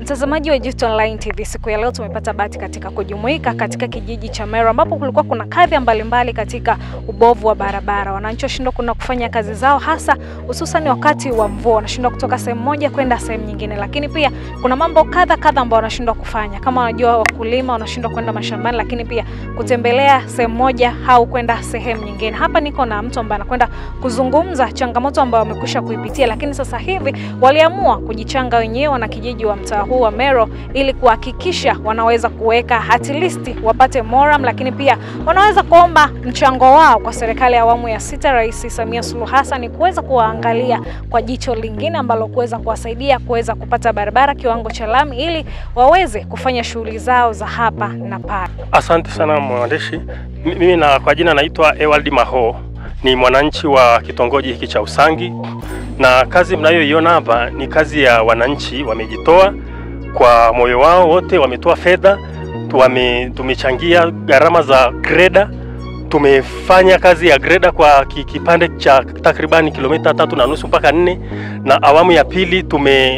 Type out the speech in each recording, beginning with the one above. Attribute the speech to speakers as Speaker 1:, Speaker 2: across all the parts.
Speaker 1: Mtazamaji wa Gift Online TV, siku ya leo tumepata bahati katika kujumuika katika kijiji cha Meru ambapo kulikuwa kuna kadhi mbalimbali katika ubovu wa barabara. Wananchi washindwa kuna kufanya kazi zao, hasa hususan wakati wa mvua, wanashindwa kutoka sehemu moja kwenda sehemu nyingine. Lakini pia kuna mambo kadha ambao wanashindwa kufanya. Kama wanajua wakulima wanashindwa kwenda mashambani, lakini pia kutembelea sehemu moja au kwenda sehemu nyingine. Hapa niko na mtu ambaye anakwenda kuzungumza changamoto ambayo wamekwisha kuipitia, lakini sasa hivi waliamua kujichanga wenyewe na kijiji wa mtaa huu wa Meru ili kuhakikisha wanaweza kuweka at least wapate moram, lakini pia wanaweza kuomba mchango wao kwa serikali ya awamu ya 6 Rais Samia Suluhu Hassan kuweza kuangalia kwa jicho lingine ambalo kuweza kuwasaidia kuweza kupata barabara kiwango cha lami ili waweze kufanya shughuli zao za hapa na pale.
Speaker 2: Asante sana mwandishi. Mimi na kwa jina naitwa Ewald Maho, ni mwananchi wa kitongoji hiki cha Usangi, na kazi mnayoiona hapa ni kazi ya wananchi wamejitoa kwa moyo wao wote, wametoa fedha, tumechangia gharama za greda. Tumefanya kazi ya greda kwa kipande cha takriban kilomita 3.5 mpaka 4, na awamu ya pili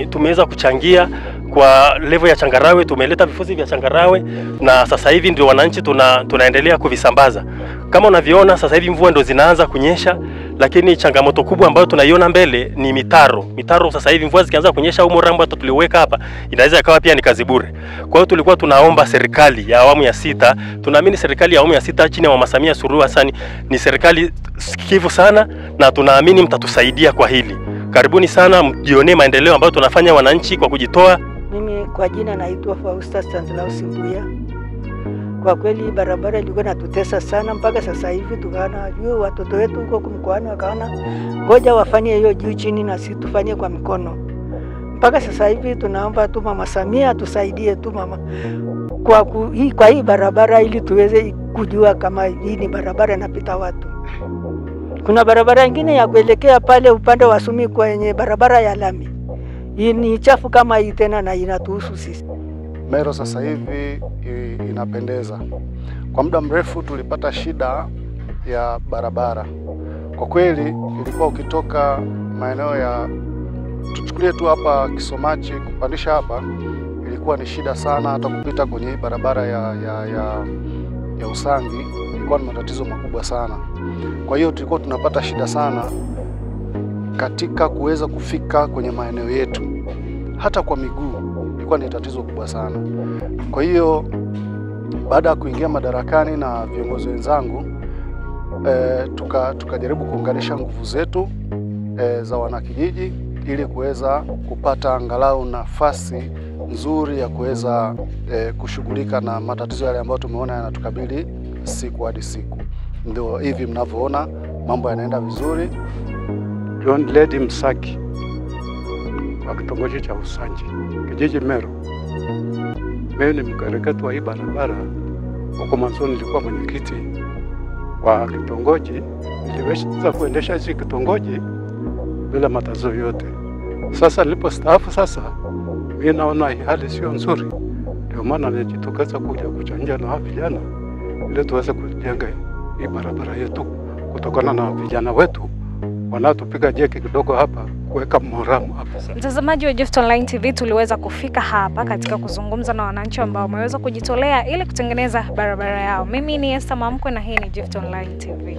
Speaker 2: tumeweza kuchangia kwa level ya changarawe. Tumeleta vifusi vya changarawe na sasa hivi ndio wananchi tunaendelea kuvisambaza. Kama unavyoona sasa hivi mvua ndio zinaanza kunyesha, lakini changamoto kubwa ambayo tunaiona mbele ni mitaro. Mitaro sasa hivi mvua zikianza kunyesha, humo rambo hata tuliweka hapa inaweza ikawa pia ni kazi bure. Kwa hiyo tulikuwa tunaomba serikali ya awamu ya 6, tunaamini serikali ya awamu ya 6 chini ya Mama Samia Suluhu Hassan ni serikali sikivu sana, na tunaamini mtatusaidia kwa hili. Karibuni sana mjionee maendeleo ambayo tunafanya wananchi kwa kujitoa.
Speaker 3: Mimi kwa jina naitwa Fausta Stanislaus Mbuya. Kwa kweli barabara ilikuwa inatutesa sana, mpaka sasa hivi tukaona juu watoto wetu huko mkoani wakaona ngoja wafanye hiyo juu chini na sisi tufanye kwa mikono. Mpaka sasa hivi tunaomba tu Mama Samia tusaidie tu mama kwa hii barabara ili tuweze kujua kama hii ni barabara inapita watu. Kuna barabara nyingine ya kuelekea pale upande wa Sumi kwenye barabara ya lami. Hii ni chafu kama hii tena na inatuhusu sisi.
Speaker 4: Meru sasa hivi inapendeza. Kwa muda mrefu tulipata shida ya barabara. Kwa kweli ilikuwa ukitoka maeneo ya tuchukulie tu hapa Kisomachi kupandisha hapa, ilikuwa ni shida sana, hata kupita kwenye hii barabara ya Usangi ilikuwa ni matatizo makubwa sana. Kwa hiyo tulikuwa tunapata shida sana katika kuweza kufika kwenye maeneo yetu. Hata kwa miguu ilikuwa ni tatizo kubwa sana. Kwa hiyo baada ya kuingia madarakani na viongozi wenzangu, tukajaribu kuunganisha nguvu zetu za wanakijiji ili kuweza kupata angalau nafasi nzuri ya kuweza kushughulika na matatizo yale ambayo tumeona yanatukabili siku hadi siku. Ndio hivi mnavyoona mambo yanaenda vizuri.
Speaker 5: John Lady Msaki wa kitongoji cha Usangi, kijiji Meru. Mimi ni mkarakati wa hii barabara. Huko mwanzo nilikuwa mwenyekiti wa kitongoji, niliweza kuendesha hii kitongoji bila matatizo yote. Sasa nilipostaafu sasa, mimi naona hali sio nzuri. Ndio maana nilijitokeza kuja kuchangia na vijana ili tuweze kujenga hii barabara yetu, kutokana na vijana wetu wanatupiga jeki kidogo hapa kuweka moramu hapa.
Speaker 1: Mtazamaji wa Gift Online TV, tuliweza kufika hapa katika kuzungumza na wananchi ambao wameweza kujitolea ili kutengeneza barabara yao. Mimi ni Esther Mamkwe na hii ni Gift Online TV.